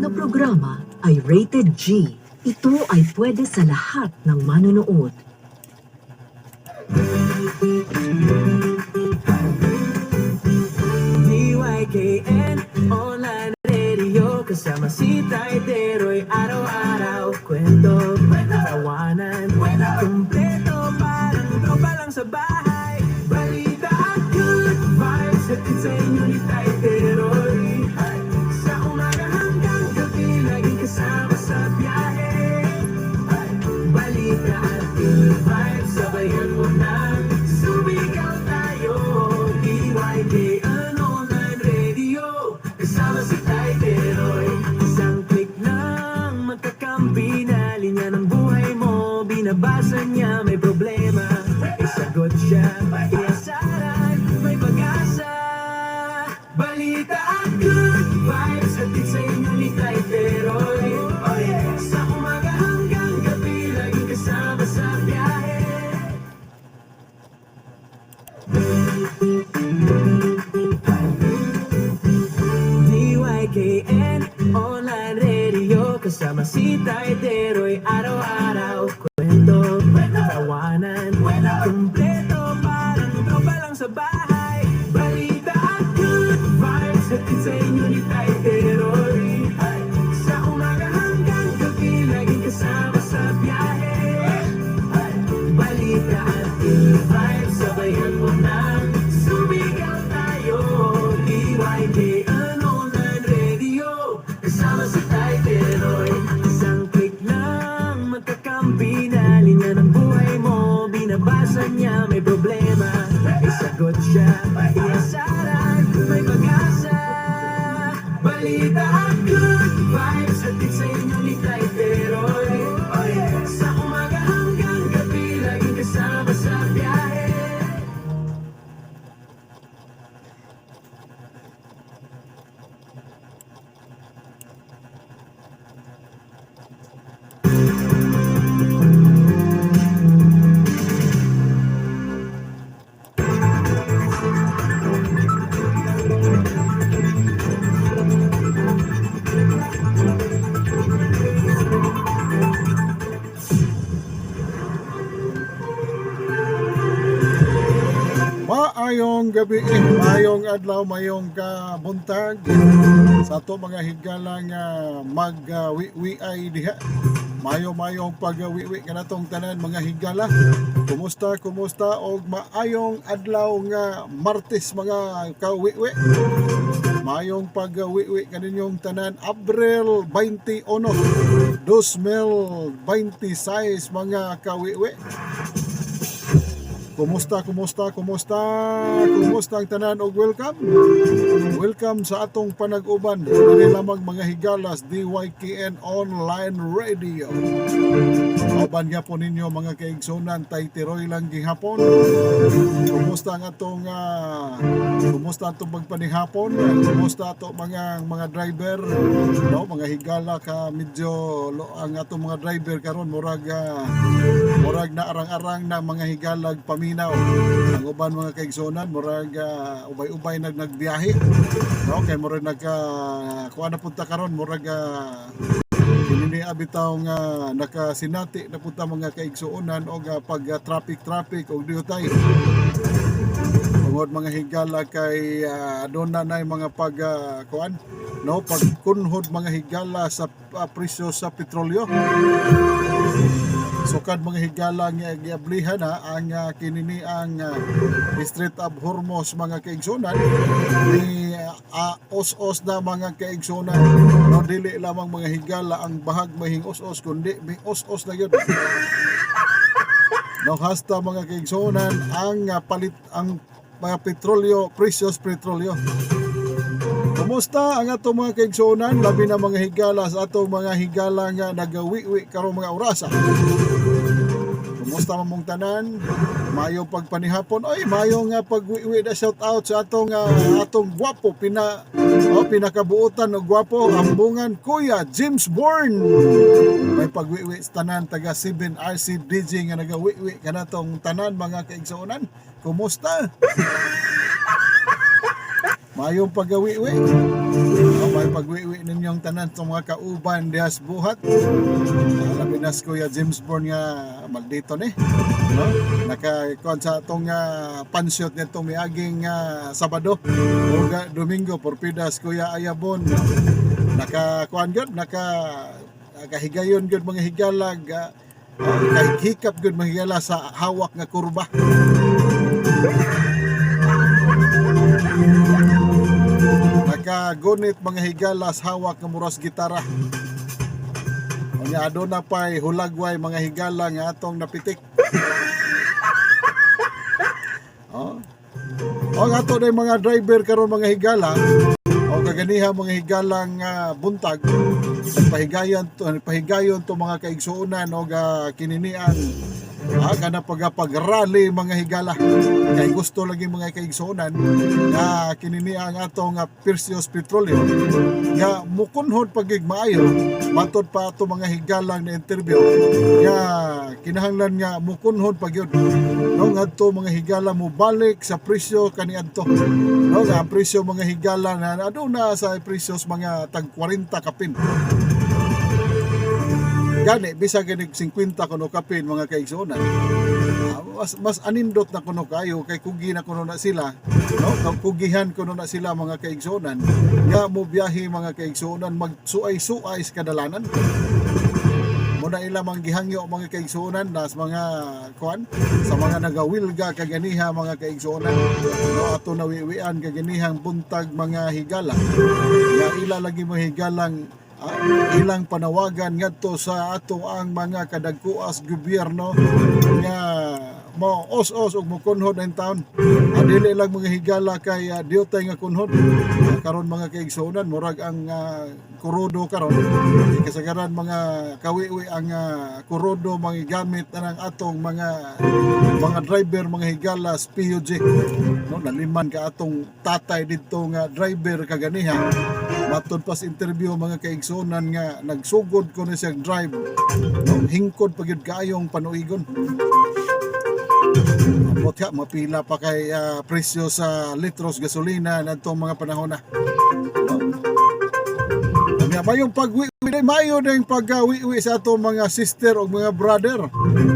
na programa ay rated G. Ito ay pwede sa lahat ng manonood. DYKN Online Radio, kasama si Tayteroy, araw-araw kwento, tawanan, kumpleto, parang tropa lang sa bahay. Balita at good vibes, hatid sa inyo ni Tayteroy. Sa umaga hanggang gabi, laging kasama sa biyahe. Balita at good vibes, sabayan mo na, sumigaw tayo. DYKN Online Radio, kasama si Tayteroy. Isang click lang, magkakampi na linya ng buhay mo. Binabasa niya, may problema, may sagot siya, iasaran, may pag-asa. Balita at good vibes, hatid sa inyo ni Tayteroy. Oh yeah, sa umaga hanggang gabi, laging kasama sa biyahe. DYKN Online Radio, kasama si Tayteroy, araw-araw kwento, tawanan, kumpleto, parang tropa lang sa bahay. Balita at good vibes, hatid sa inyo ni Tayteroy. Sa umaga hanggang gabi, laging kasama sa biyahe. Balita at good vibes, sabayan mo na, sumigaw tayo. DYKN Online Radio, kasama si Tayteroy. Isang click lang, magkakampi na linya ng buhay mo. Binabasa niya, may problema, may sagot siya, iasaran, may pag-asa. Balita at good vibes, hatid sa inyo ni Tayteroy. Oh yeah, sa umaga hanggang gabi, laging kasama sa biyahe. Maayong gabi, maayong adlaw, maayong kabuntag sa ato mga higala nga mag-wiwi diha. Maayong pag-wiwi kanatong tanan mga higala. Kumusta og maayong adlaw nga Martes mga kawiwi. Maayong pag-wiwi kaninyong tanan Abril 21, 2026 mga kawiwi. Kumusta ang tanan og welcome sa atong panag-uban dili lamang mga higalas DYKN Online Radio. Uban nga po ninyo mga kaigsunan, Tayteroy lang gihapon. Kumusta ang atong pagpanihapon? Kumusta ato mga driver, no? Mga higala ka medyo ang atong mga driver karon murag na arang-arang na mga higalag paminaw. Ang uban mga kaigsunan murag ubay-ubay nagbiyahe, no? Kay murag kuha na punta karon murag kinini abitaw nga nakasinati na punta mga kaigsuonan o pag traffic og diutay. Tungod mga higala kay doon na mga pagkunhod mga higala sa presyo sa petrolyo. Sukad mga higala nga giablihan ang kinini ang Strait of Hormuz mga kaigsunan ni os-os na mga kaigsunan, no? Dili lamang mga higala ang bahag mahing os-os kundi may os-os na yun. No, hasta mga kaigsunan ang palit ang mga petrolyo, precious petrolyo. Kumusta ang atong mga kaigsunan, labi na mga higala sa atong mga higala nga nagawiwi karong mga orasa. Kumusta mamong tanan? Mayo pagpanihapon. Ay, mayo nga pagwiwi na shout out sa atong gwapo pinakabuutan og gwapo ambungan Kuya James Bourne. May pagwiwi sa tanan taga 7RC DJ nga nagawiwi kanatong tanan mga kaigsunan. Kumusta? Mayong pagawiwi. may pagwiwi ninyong tanan sa mga kauban dihas buhat. Labi na si Kuya James Bourne nga maldito ni. No? Nakakuan sa atong pansyot nitong miaging Sabado o Domingo porpida si Kuya Ayabon. Nakakuan gyud, nakahigayon gyud mga higalag, kahikap gyud mga higala sa hawak nga kurba. Nakagunit mga higalas hawak nga muras gitara. Unya aduna pay hulagway mga higala nga atong napitik. O ato na mga driver karon mga higala o kaganiha mga higalang buntag nagpahigayon to mga kaigsuonan o kininian kana pag-rally mga higala kay gusto lagi mga kaigsuonan nga kininian atong Precious Petroleum nga mukunhod pagig maayo matod pa ato mga higalang na interview nga kinahanglan nga mukunhod pagyud no ngadto mga higala mo balik sa presyo kaniadto no nga ang presyo mga higala na aduna sa presyos mga tag 40 kapin gani bisa gani 50 kuno kapin mga kaigsuonan. Mas anindot na kuno kayo kay kugi na kuno na sila no kugihan kuno na sila mga kaigsuonan nga mo biyahe mga kaigsuonan magsuay-suay sa kadalanan muna ila mang gihangyo mga kaigsuonan nas mga kuan sa mga nagawilga kaganiha mga kaigsuonan no ato nawiwian kaganihang buntag mga higala nga ila lagi mo higalang ilang panawagan ngadto sa ato ang mga kadagkuas gobyerno nga mo os-os ug mokunhod ang taon. Dili lang mga higala kay diotay nga kunhod. Karon mga kaigsuonan murag ang kurodo karon. Kasagaran mga kawiwi ang kurodo mga gamit ng atong mga driver mga higala PUJ. No naliman ka atong tatay didto nga driver kaganiha. Matod pas interview mga kaigsuonan nga nagsugod ko na siyang drive. No hingkod pagyud kaayong panuigon. Ambot ka, mapila pa kay presyo sa litros gasolina na itong mga panahon na. Mayong pagwiwi, mayo na yung pagwiwi sa itong mga sister o mga brother.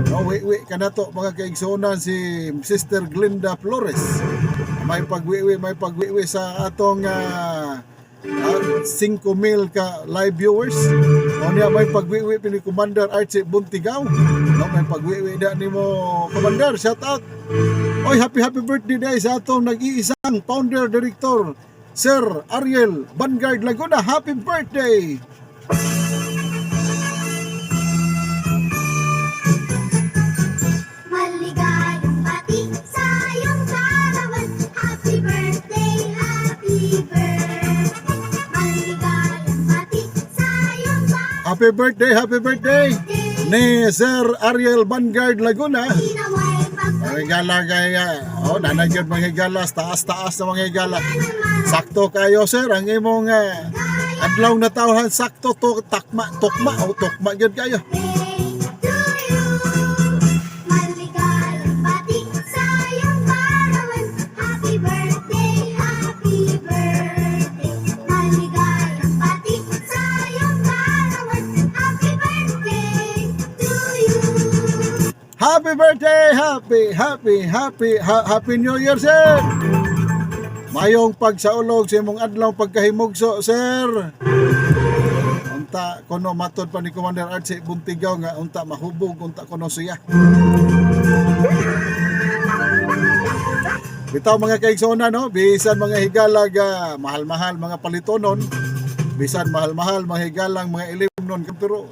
Wiwi ka na to mga kaigsuonan si Sister Glenda Flores. May pagwiwi sa atong 5,000 ka live viewers. O niya may pagwiwi ni Commander Archie Buntigaw. No, may pagwiwi da ni mo Commander, shout out. Oy, happy birthday day sa atong nag-iisang founder director Sir Ariel Vanguard Laguna. Happy birthday. Maligayang bati sa iyong karawan. Happy birthday, happy birthday. Maligayang bati sa iyong karawan. Happy birthday ni Sir Ariel Vanguard Laguna. Mga higala kaya, nanagyan mga higala, taas-taas na mga higala. Sakto kayo sir, ang imong adlaw na tawhan, sakto to, tukma yun kayo. Maligayang bati sa iyong karawan. Happy birthday, happy birthday. Maligayang bati sa iyong karawan. Happy birthday to you. Happy birthday, happy New Year sir. Mayong pagsaulog sa imong adlaw pagkahimugso sir. Unta kuno matod pa ni Commander Archie Buntigaw nga unta mahubog unta kuno siya. Bitaw mga kaigsuonan no, bisan mga higalag mahal-mahal mga palitonon, bisan mahal-mahal mga higalang mga ilimnon pero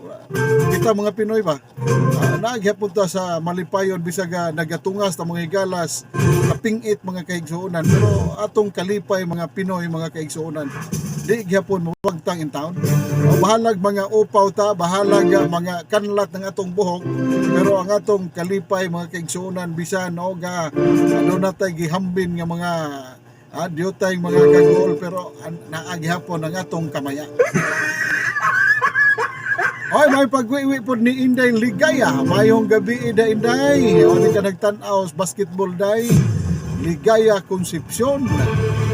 kita mga Pinoy ba naagyapon ta sa malipayon bisag nagatungas ta mga higalas kapingit mga kaigsuonan pero atong kalipay mga Pinoy mga kaigsuonan di gyapon mawagtang in town. Bahalag mga upaw ta, bahalag mga kanlat ng atong buhok pero ang atong kalipay mga kaigsuonan bisan og aduna tay gihambin nga mga diotay mga gagol pero naagyapon ang atong kamaya. Oy, may pagwiwi po ni Inday Ligaya. Mayong gabi Inday. O di ka nagtanaw basketball day. Ligaya Concepcion.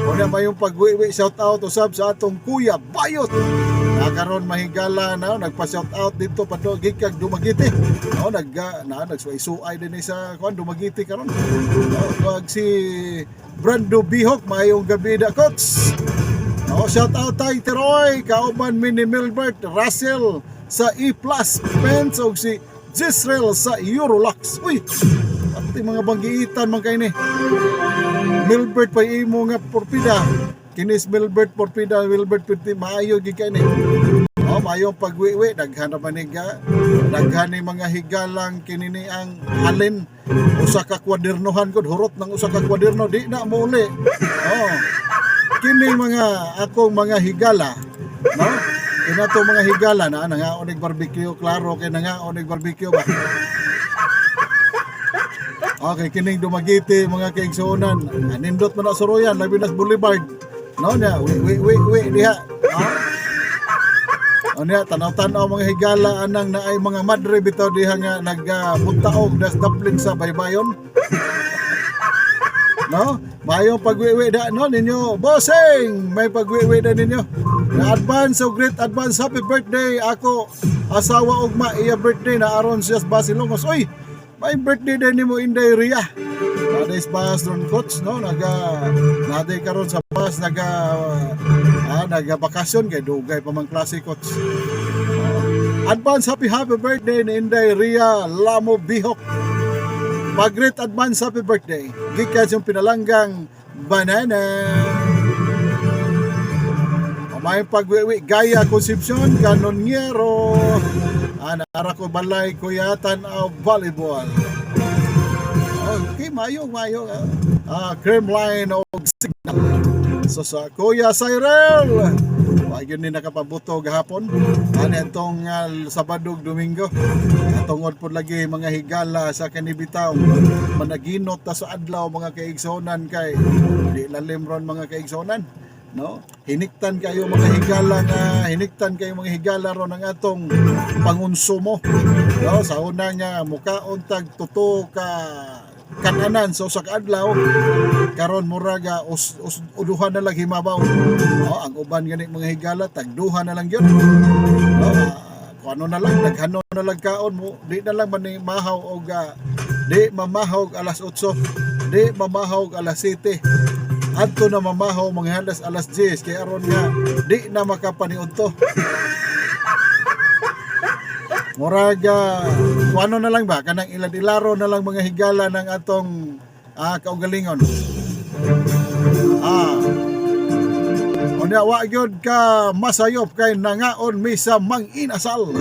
O na may yung pagwiwi shout out usab sa atong Kuya Bayot. Karon mahigala na nagpa-shout out dito padto gikag Dumaguete. No nagsuay din sa kuan Dumaguete karon. Wag si Brando Bihok mayong gabi da coach. No shout out tay Teroy kauban mini Milbert Russell sa E+ Pens og si Jisrael sa Eurolux. Uy, pati mga banggiitan man kay ni. Milbert pa imo nga porpida. Kinis Milbert porpida, Milbert piti maayo gid kay ni. Oh, maayo pagwiwi daghan man ni daghan ni mga higalang kinini ang halin usa ka kwadernohan gud hurot ng usa ka kwaderno di na muli. Oh. Kini mga akong mga higala, no? Kinato mga higala na nangaon og barbecue, klaro kay nangaon og barbecue ba. Okay, kining Dumaguete mga kaigsuonan. Nindot man na Soroyan, labi na sa Boulevard. No nya, we diha. Onya tanaw-tanaw mga higala anang naay mga madre bitaw diha nga nagbuntaog das daplin sa baybayon. No? Mayong pagwiwi da no ninyo. Bossing, may pagwiwi da ninyo. Advance so great advance happy birthday ako asawa ugma iya birthday na aron siya sa Basilongos. Oy, may birthday din nimo Inday Ria. Naday bus ron coach no naday karon sa bus naga bakasyon kay dugay pa man klase coach. Advance happy birthday ni Inday Ria Lamo Bihok. Pag-great advance happy birthday. Gikas yung pinalanggang banana. May pagwiwi Gaya Concepcion Canoniero. Ara ko balay kuyatan of volleyball. Okay, mayo. Cream line o signal. So sa Kuya Cyril. Wag yun din nakapabuto gahapon. Itong Sabado, Domingo. Tungod po lagi mga higala sa kanibitaw. Managinot ta sa adlaw mga kaigsonan kay di lalim ron mga kaigsonan. No? Hiniktan kayo mga higala ron ang atong pangonsumo. No? Sa una nga mukaon tag tuto ka kananan so sa adlaw karon muraga uduhan na lang himabaw. Ang uban gani mga higala tagduha na lang yun. Ano na lang daghano na lang kaon mo di na lang man mahaw og di mamahog alas 8 di mamahog alas 7 adto na mamahaw mga alas 10 kay aron nga di na makapaniudto. Muraga ano na lang ba kanang ilad-ilaro na lang mga higala ng atong kaugalingon. Unya wa gyud ka masayop kay nangaon mi sa manginasal.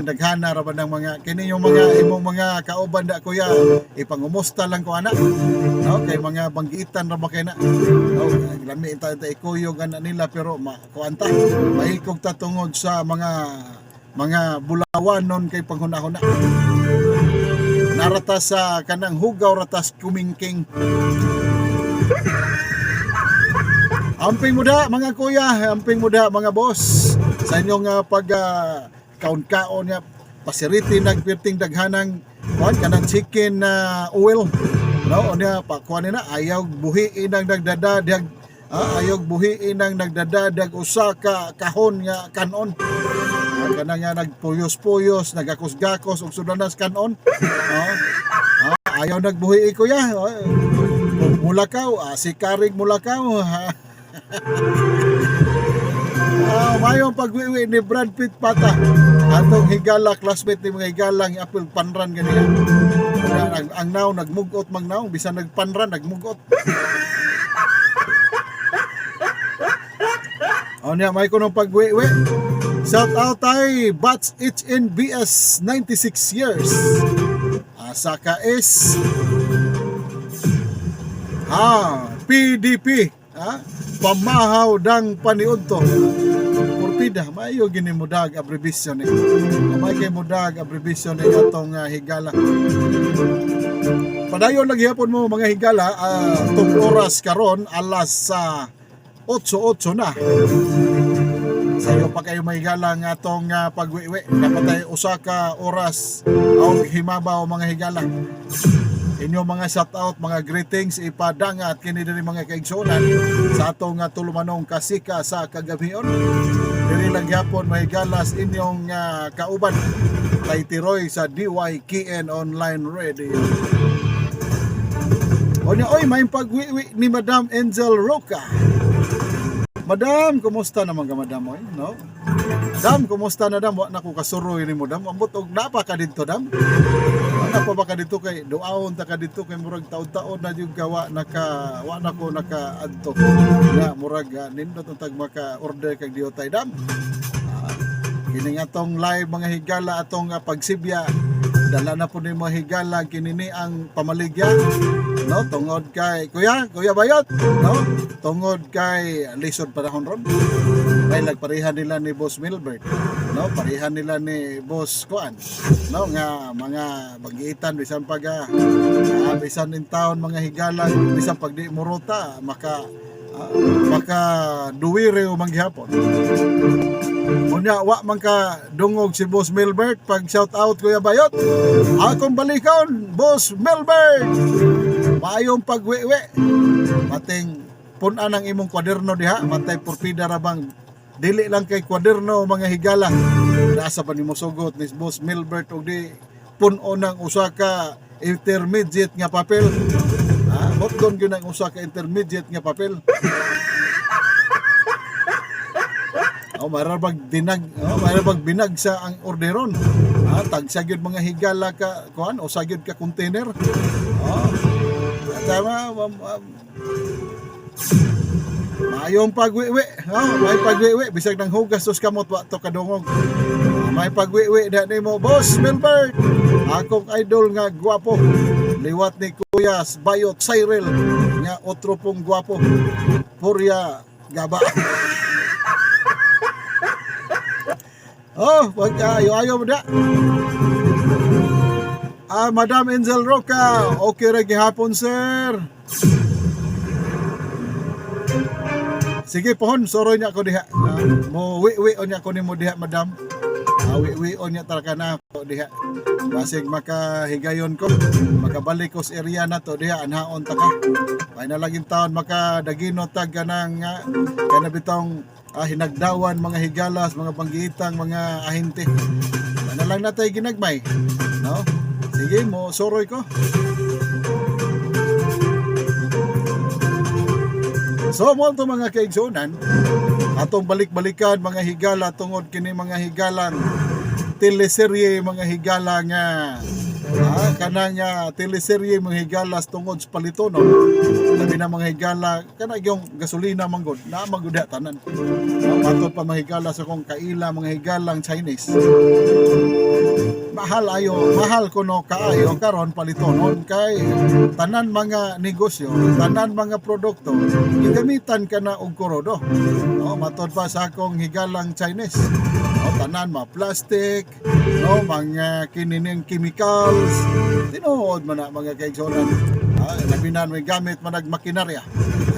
Daghana ra ba ng mga kini yung mga imong mga kauban da kuya ipangumusta lang ko ana. No kay mga banggitan ra ba kay na. No lami ta ikuyog ana nila pero kuanta mahikog ta tungod sa mga bulawanon kay panghuna-huna. Narata sa kanang hugaw ratas kumingking. Amping muda mga kuya, amping muda mga boss. Sa inyong kaon-kaon nga pasiriti nagpirting daghanang kanang chicken oil. No, unya pa kuan na ayaw buhi inang nagdadadag ayaw buhi inang nagdadadag usa ka kahon nga kanon. Kanang nga nagpuyos-puyos, nagakos-gakos og sudanas kanon. Ayaw nagbuhi kuya. Mulakaw, si Karig Mulakaw. Mayong pagwiwi ni Brad Pitt pata. Atong higala classmate ni mga higalang apil panran ganyan. Ang naw nagmugot magnaw bisan nagpanran nagmugot. Onya may kunong pagwiwi. Shout out tay Bats HNBS 96 years. Saka is PDP pamahaw dang paniudto. Porpida mayo gini mudag abbreviation ni. May kay mudag abbreviation ni atong higala. Padayon lagi hapon mo mga higala tong oras karon alas 8:08 na. Sayo pa kayo mahigala nga atong pagwiwi. Dapat tayo usa ka oras o himabaw mga higala. Inyong mga shoutout, mga greetings ipadangat kini diri mga kaigsunan sa atong tulumanong kasika sa kagabion. Diri lang gyapon mahigalas inyong kauban kay Tiroy sa DYKN Online Radio. Onya oy may pagwiwi ni Madam Angel Roca. Madam, kumusta naman ka madam oy, no? Dam, kumusta na dam? Wa na ko kasuroy ni mo dam. Ambot og napa ka dito dam? Napa ba ka dito kay duawon ta ka dito kay murag taon-taon na jud gawa wa na ko nakaadto. Na murag nindot untag maka order kag diotay dam. Kini atong live mga higala atong pagsibya. Dala na po ni mga higala kinini ang pamaligya, no, tungod kay kuya Bayot, no, tungod kay lisod panahon ron kay nagparehan nila ni Boss Milbert, no, parehan nila ni Boss Kuan, no, nga mga bagiitan bisan bisan in town mga higala bisan pag di muruta maka duwire o manghapon. Unya wa man ka dungog si Boss Milbert pag shout out Kuya Bayot. Akong balikon Boss Milbert. Maayong pagwiwi. Mating punan ang imong kwaderno diha, matay porpida ra bang dili lang kay kwaderno mga higala. Nasa pa nimo sugot ni Boss Milbert og di puno ng usa ka intermediate nga papel. Motdon gyud ang usa ka intermediate nga papel. Marabag binag sa ang orderon. Tagsa gyud mga higala ka kuan o sagyud ka container. Tama Mayong pagwiwi. May pagwiwi bisag nang hugas tos kamot wa to kadungog. May pagwiwi da nimo Boss Milbert. Akong idol nga gwapo. Liwat ni Kuya Bayot Cyril nga otro pong gwapo. Purya gaba. Wag ayo mo da. Madam Angel Roca, okay ra gihapon sir. Sige pohon, soroy niya ako diha. Mo wi onya ko nimo diha madam. Wi onya talaga na ako diha. Basig makahigayon ko, makabalik ko sa area na to diha anhaon ta ka. May na laging taon makadagino tag kanang kanabitong hinagdawan mga higalas, mga banggitang, mga ahente. Ano lang natay ginagmay, no? Sige mo, soroy ko. So mo to mga kaigsunan, atong balik-balikan mga higala tungod kini mga higalang teleserye, mga higala nga kanang teleserye mga higalas tungod sa palitonon. Labi na mga higala kana yung gasolina manggod na magudya tanan. Matod pa mga higala sa kong kaila mga higalang Chinese. Mahal ko no kaayo karon palitonon kay tanan mga negosyo, tanan mga produkto gigamitan ka na og kurodo. Matod pa sa akong higalang Chinese. Tanan plastic, no, mga kinining chemicals. Tinuod man na mga kaigsunan. Labi na may gamit man makinarya.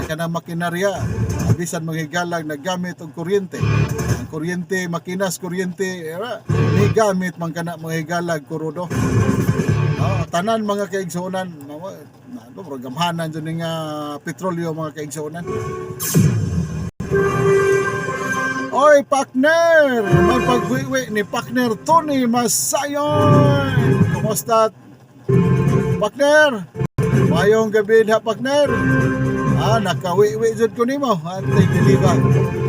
Kanang makinarya, bisan mga higalang naggamit og kuryente. Ang kuryente, makinas kuryente, ni gamit man kana mga higalang kurodo. Tanan mga kaigsunan, gamhanan dyan nga petrolyo mga kaigsunan. Oy, partner! May pagwiwi ni partner Tony Masayon! Kumusta, partner? Mayong gabi na, partner? Nakawiwi dyan ko nimo. Antay diliba.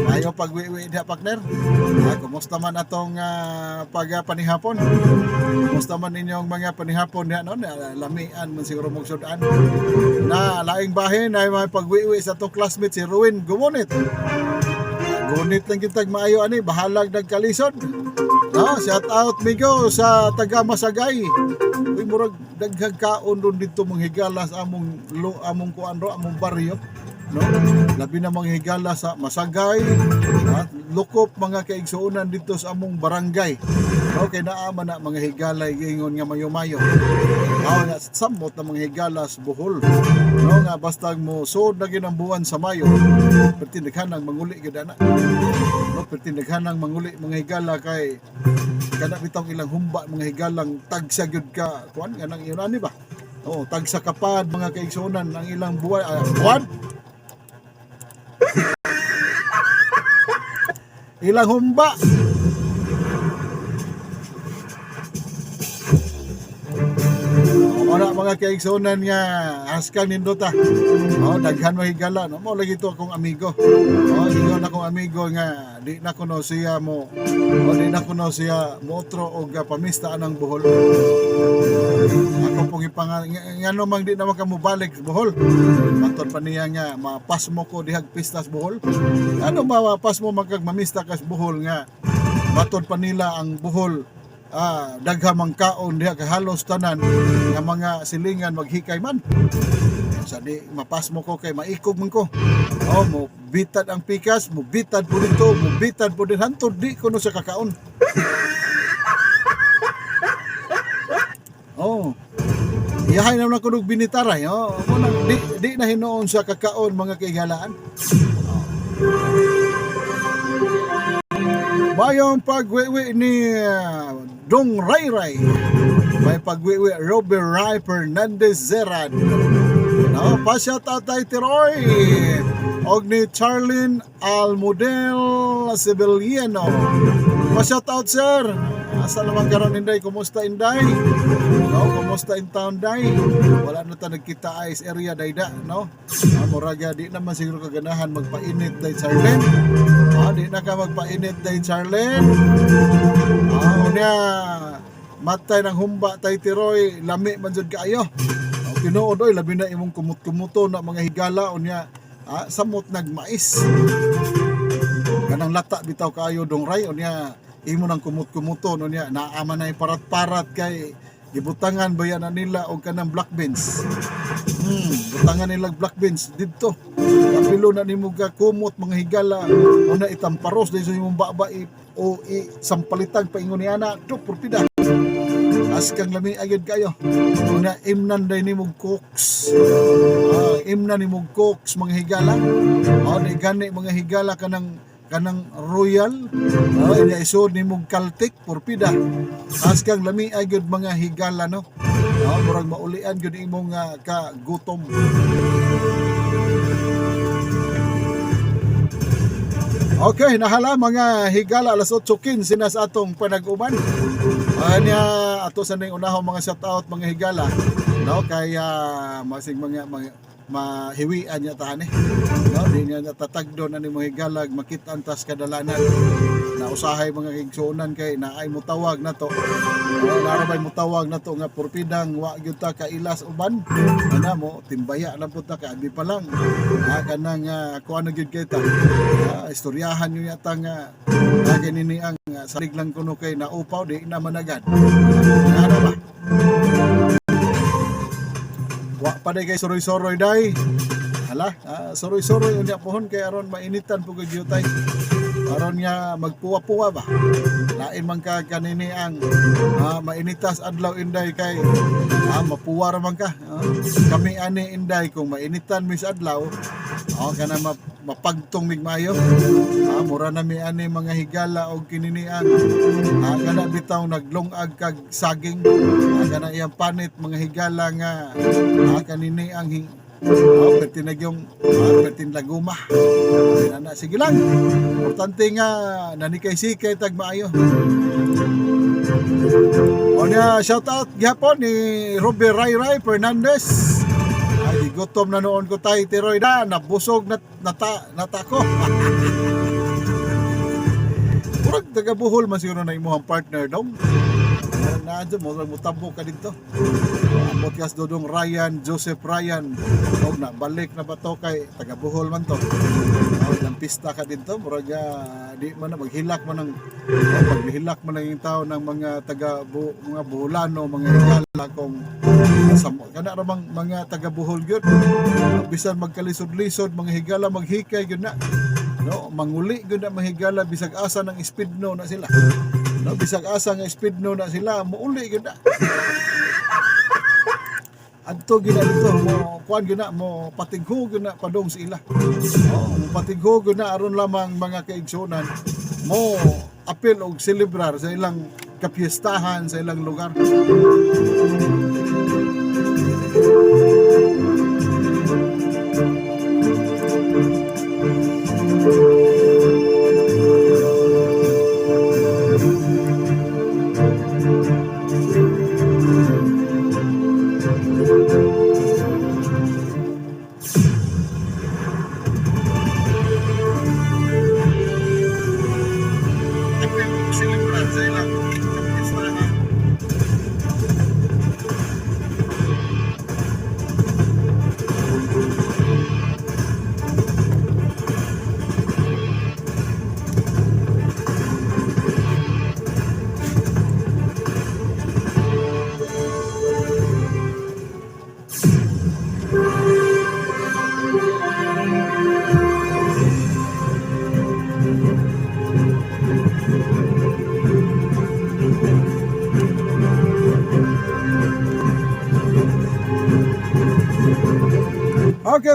Mayong pagwiwi na, partner? Kumusta man atong pagpanihapon? Kumusta man inyong mga panihapon na, no? Lamian man siguro magsudan. Na laing bahin ay may pagwiwi sa itong classmate si Ruin Gumonit. Gunit lang kitag maayo ani, bahalag nagkalisod. Shout out migo sa taga Masagay. Uy murag daghang kaon ron dito mga higala sa among kuan ro, among baryo, no? Labi na mga higala sa Masagay, lukop mga kaigsuonan dito sa among barangay. Okay na na mga higala gingon nga mayo-mayo. Nga samot na mga higalas buhol. No nga basta mo sud na ginambuan sa Mayo. Pertindaghanang manguli gid ana. No pertindaghanang manguli mga higala kay kana bitong ilang humba mga higalang tagsa gyud ka kuan nga nang iyon ani ba. Oh, tag sa kapad mga kaigsunan ang ilang buwan. Ilang humba. Wala mga kaigsunan nga askang nindota. Oh, daghan mahigala no. Mo lagi to akong amigo. Oh, ingon akong amigo nga di na kuno siya mo. O di na kuno siya motro og pamista anang Bohol. Ako pong ngano mang di na makamubalik sa Bohol. Matod pa niya nga mapas mo ko dihag pistas Bohol. Ano mapas mo magkagmamista kas Bohol nga matod pa nila ang Bohol. Daghamang kaon diha kay halos tanan nga mga silingan maghikay man. Sa di mapas mo ko kay maikog man ko. Oh, mo bitad ang pikas, mo bitad po dito, mo bitad po din hantod di kuno sa kakaon. Oh. Iyahay naman ko ng binitaray. Oh, di na hinoon sa kakaon mga kaigalaan. Bayong pagwiwi ni Dong Ray. May pagwiwi Robert Ray Fernandez Zeran. No, pa-shout out tayo Tiroy. Og ni Charlene Almudel Civiliano. Pa-shout out sir. Asa naman karon Inday? Kumusta Inday? No, kumusta in town day? Wala na ta nagkita ice area dayda, no? Moraga di naman siguro kaganahan magpainit day Charlene. Di na ka magpainit day Charlene. Unya matay ng humba tay Tiroy, lami man jud kaayo. Tinuod oy labi na imong kumut-kumuto na mga higala unya samot nagmais. Kanang lata bitaw kaayo Dong Ray unya imo nang kumut-kumuto unya naama na parat-parat kay gibutangan ba yan na nila o kanang black beans. Butangan nila black beans dito. Kapilo na nimo ka kumot mga higala una itamparos dahil sa imong babai o sampalitan pa ingon ni ana tuk porpida. Askang lami agad kayo. Una imnan day nimo cooks. Imnan nimo cooks mga higala. Di gani mga higala kanang royal. Ina isod nimo kaltik porpida. Askang lami agad mga higala no. Murag maulian gyud imong kagutom. Okay, nahala mga higala alas 8:15 na sa atong panag-uban. Anya ato sa ning unahong mga shout out mga higala. No, kaya masig mga mahiwian niya tani. No, di niya tatagdon ani mga higalag makit-an tas kadalanan. Na usahay mga igsuonan kay naay mo tawag na to. Narabay mo tawag na to nga porpidang wa gyud ta kailas uban. Ana mo timbaya lang pud ta kay abi pa lang. Kanang kuan gyud kay ta. Istoryahan niyo yata nga ganini ang salig lang kuno kay naupaw di na managad. Ana ba? Wa pa day kay soroy-soroy day. Hala, soroy-soroy unya pohon kay aron mainitan pug gyutay. Aron nga magpuwa-puwa ba. Lain man ka kanini ang mainitas adlaw Inday kay mapuwa ra man ka. Kami ani Inday kung mainitan mis adlaw kana mapagtong mig maayo. Mura na mi ani mga higala og kinini ang kana bitaw naglungag kag saging. Kana iyang panit mga higala nga kanini ang pertinag yung pertinlaguma. Sige lang. Importante nga nanikay-sikay tag maayo. Shout out gihapon ni Robert Ray Fernandez. Ay gutom na noon ko tay Tiroy na nabusog natako. Murag taga Bohol man siguro na imong partner dong. Nadyo mo tabok ka dito. Podcast Dodong Ryan, Joseph Ryan. Na balik na ba to kay taga Bohol man to. Nang pista ka dito, murag di man na maghilak man ng maghilak man ng tao ng mga taga mga Boholano, mga higala kung kana ra mga taga Bohol gyud. Bisan magkalisod-lisod mga higala maghikay gyud na. No, manguli gyud na mga higala bisag asa ng speed no na sila. No, bisag asa nga speed no na sila, muuli gyud na. Adto gina dito mo kuan gyud na mo patigho gyud na padong sa ila. Mo patigho gyud na aron lamang mga kaigsunan mo apil og celebrar sa ilang kapiestahan sa ilang lugar.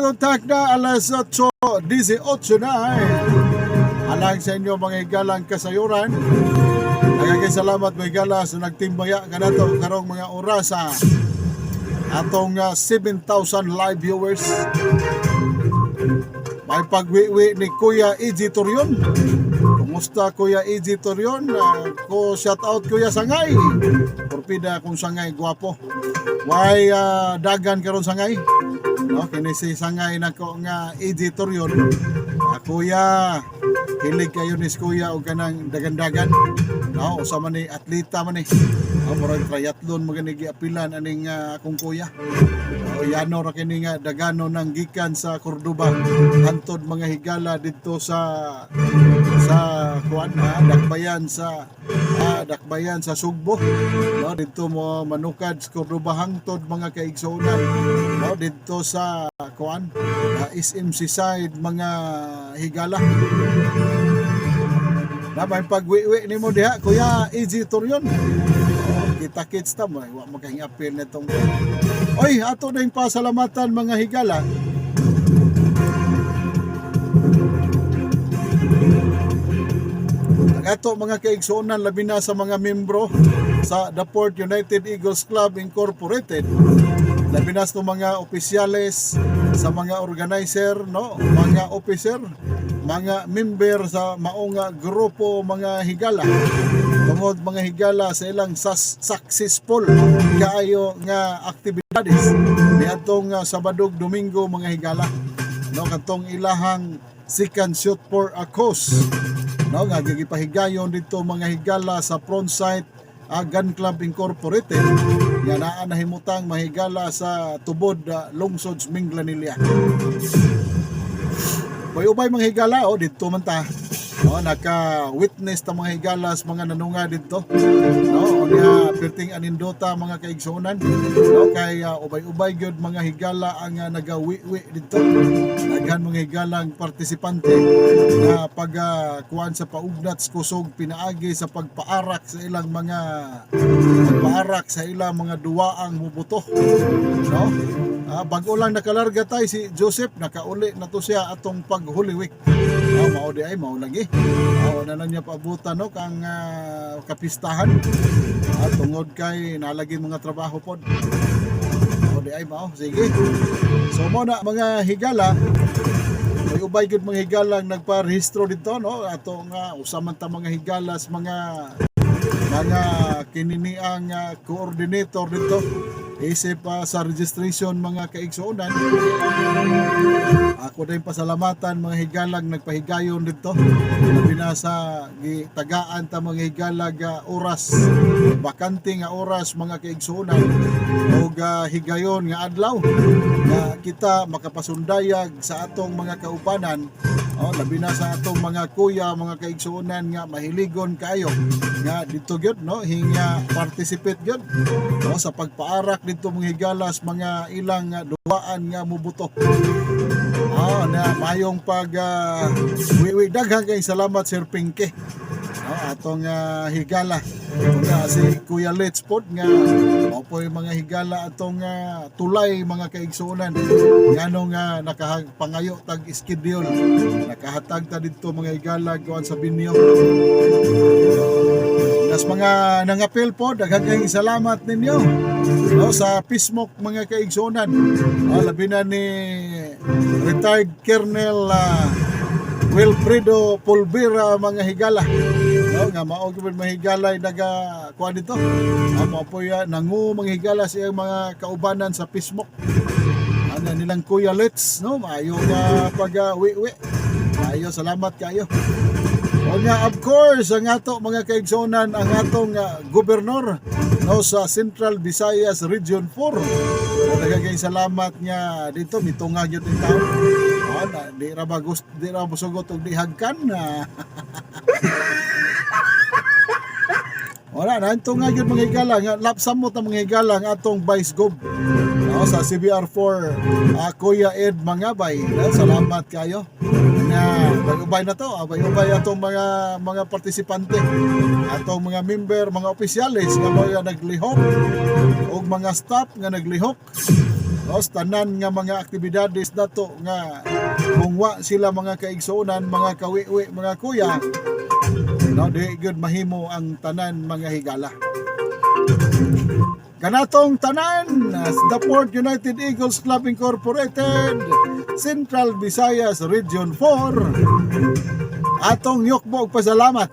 Unang untak na alas 8:18 na alang sa inyo mga higalang kasayuran. Nagagay salamat mga higala sa nagtimbaya kanato karong mga oras sa atong 7,000 live viewers. May pagwiwi ni Kuya EG Torion. Kumusta Kuya EG Torion? Ko shout out Kuya Sangay. Porpida kung Sangay gwapo. Why dagan karon Sangay? No, kini si Sangay nako nga EG Torion. Kuya, hilig kayo ni Kuya og kanang dagan-dagan. No, usa man ni atleta man ni. Murag triathlon magani giapilan aning akong kuya. Yano ra kini nga dagano nang gikan sa Cordoba hantod mga higala didto sa kuan dakbayan sa Sugbo. No, didto mo manukad sa Cordoba hangtod mga kaigsuonan. No, didto sa kuan SMC side mga higala. Namay pagwiwi nimo diha Kuya EG Torion. Kita-kits ta mo, wa magkahingapil nitong. Oy, ato na yung pasalamatan mga higala. Ato mga kaigsuonan labi na sa mga membro sa The Port United Eagles Club Incorporated. Labi na sa mga opisyales, sa mga organizer, no, mga officer, mga member sa maong grupo mga higala. Tungod mga higala sa ilang successful kaayo nga aktibidades niadtong Sabadog Domingo mga higala. No, katong ilahang second shoot for a cause. No, nga gipahigayon dito mga higala sa Frontside Gun Club Incorporated nga naa nahimutang mahigala sa tubod lungsod Minglanilla. Ubay mga higala dito man ta. No, naka-witness ta mga higalas mga nanunga dito. No, nga perting anindota mga kaigsuonan. No, kay ubay-ubay gyud mga higala ang nagawiwi dito. Daghan mga higalang partisipante nga kuan sa paugnat sa kusog pinaagi sa pagpaarak sa ilang mga duwaang mubuto. No? Bago lang nakalarga tay si Joseph, nakauli na to siya atong pag-Holy Week. Mao di ay mao lagi. Na lang niya paabutan no kang kapistahan. Tungod kay nalagi mga trabaho pod. Mao di ay mao sige. So mo na mga higala, may ubay gyud mga higalang nagparehistro dito no ato nga usaman ta mga higalas mga kininiang coordinator dito isip sa registration mga kaigsuonan. Ako din pasalamatan mga higalag nagpahigayon dito. Labi na sa gitagaan ta mga higalag oras, bakante nga oras mga kaigsuonan o higayon nga adlaw nga kita makapasundayag sa atong mga kaubanan. Labi na sa atong mga kuya, mga kaigsuonan nga mahiligon kayo nga dito gyud no hinga participate gyud no sa pagpaarak dito mga higalas mga ilang duwaan nga mubuto. Na mayong daghang kay salamat Sir Pinke. Atong higala si Kuya Let's pod nga po yung mga higala atong tulay mga kaigsuonan nganong nakapangayo tag schedule nakahatag ta dito mga higala kuan sa Binyo. Nas mga nangapil po daghang kay salamat ninyo sa Pismok mga kaigsuonan. Labi na ni retired Colonel Wilfredo Pulvera mga higala. Nga mao gyud mga higala kuan dito. Mao po nangu mga higala sa mga kaubanan sa Pismok. Ano nilang Kuya Let's no maayo nga pag-wiwi. Maayo salamat kayo. O nga of course ang ato mga kaigsuonan ang atong gobernador no sa Central Visayas Region 4. Daghang salamat nga dito mitunga gyud in taon. Di ra busugot og dihagkan na. Wala na ito nga yun mga higala nga lapsamot ang mga higala nga atong Vice Gov sa CBR4 Kuya Ed Mangabay. Salamat kayo na bayubay na to bayubay atong mga partisipante atong mga member mga opisyales nga mga naglihok o mga staff nga naglihok no, tanan nga mga aktibidades nato nga kung wa sila mga kaigsuonan, mga kawiwi, mga kuya, no, di good mahimo ang tanan mga higala. Kanatong tanan, the Port United Eagles Club Incorporated, Central Visayas Region 4, atong yukbo og pasalamat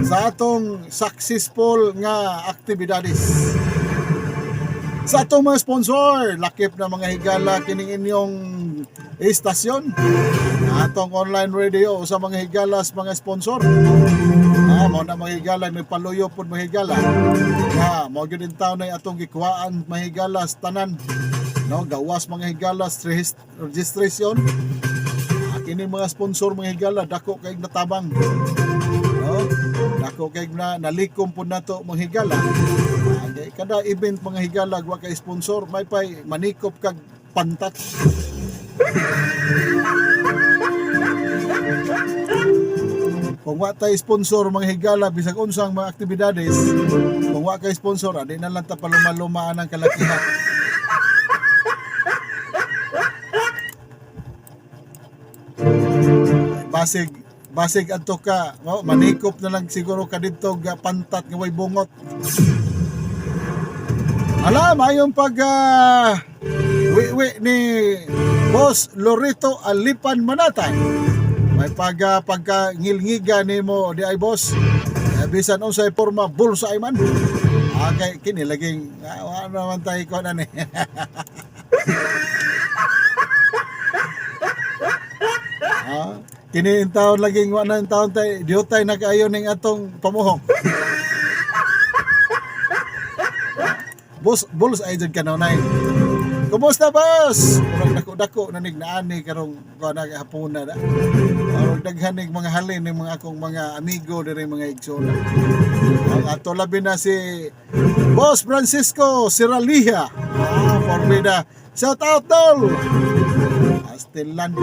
sa atong successful nga aktibidades. Sa atong mga sponsor, lakip na mga higala kining inyong istasyon, atong online radio sa mga higalas, mga sponsor. Mo na mga higala, may paluyo po mga higala. Mo gyud in taon na atong gikuhaan mga higalas tanan. No, gawas mga higalas registration. Kini mga sponsor mga higala, dako kay natabang. No, dako kay nalikom po nato mga higala. Kada event mga higala wa kay sponsor, may pay manikop kag pantat. Kung wa tay sponsor mga higala bisag unsang mga aktibidades, kung wa kay sponsor adi na lang ta paluma-lumaan ang kalakihan. Basig adto ka, manikop na lang siguro ka dito ga pantat nga way bungot. Alam, ayong pag wiwi ni Boss Lorito Alipan Manatay. May pagka ngilngiga ni mo di ay boss. Bisan unsay forma bulsa ay man. Kay kini laging ano naman tayo ko na ni. Kini taon laging wa na taon tay diutay nag-ayo ning atong pamuhong. Boss, bulls ay dyan kanunay. Kumusta boss? Murag dako-dako nanig naani karong kuana hapon na. Murag daghanig mga halin ng mga akong mga amigo diri mga igsoon. Ang ato labi na si Boss Francisco Siraliha. Formida. Shout out tol. Astilan.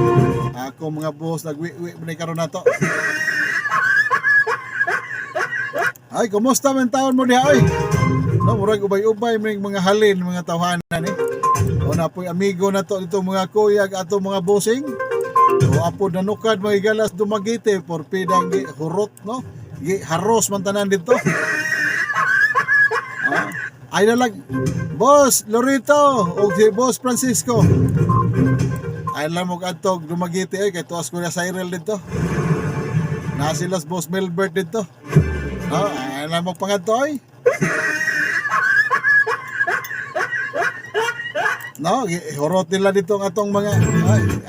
Ako mga boss nagwi-wi man karon nato. Ay, kumusta man taon mo diha oy? No, murag ubay-ubay may mga halin mga tawhanan eh. O na po'y amigo na to dito mga kuyag ato mga bossing. O apo nanukad mga higalas dumagite por pidang hurot no. Haros man tanan dito. Ay na lang Boss Lorito o si Boss Francisco. Ay lang mo adtog dumagite kay tuas ko na Cyril dito. Na silas Boss Melbert dito. No, ay lang mo pangadto ay. No, horot nila dito ang atong mga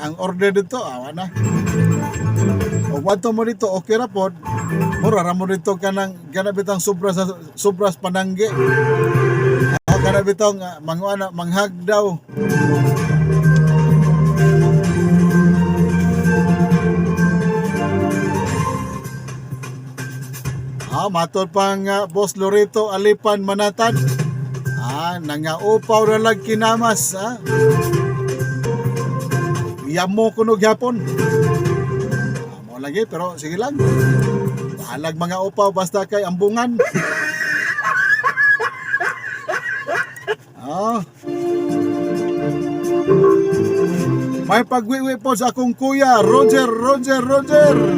ang order dito awa na. O wadto mo dito okay ra pod. Mura ra mo dito kanang bitang sobras panangge. Kana bitong manguana manghag daw. Matod pang Boss Lorito Alipan Manatan. Nangaupaw na lang kinamas. Yamo kuno gyapon. Mo lagi pero sige lang. Bahalag mga upaw basta kay ambungan. May pagwiwi po sa akong kuya Roger.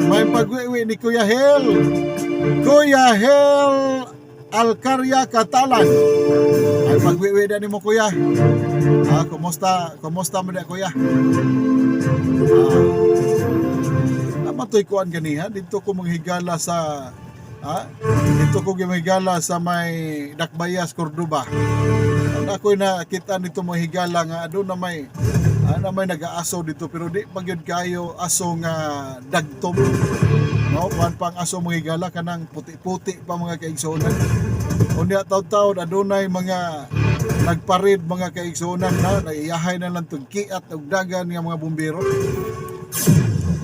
May pagwiwi ni Kuya Hel Alcarya Catalan. Ay pagwiwi na ni mo kuya. Kumusta mo na kuya? Namatoy ko ang ganihan. Dito ko manghigala sa may Dakbayas, Cordoba. Ako'y nakita nito manghigala nga doon na may nag-aaso dito pero di pagyud kayo aso nga dagtom. No, kuan pang aso manghigala kanang puti-puti pa mga kaigsuonan. Unya taw-taw adunay mga nagparid mga kaigsuonan na naiyahay na lang tugkiat og dagan nga mga bumbero.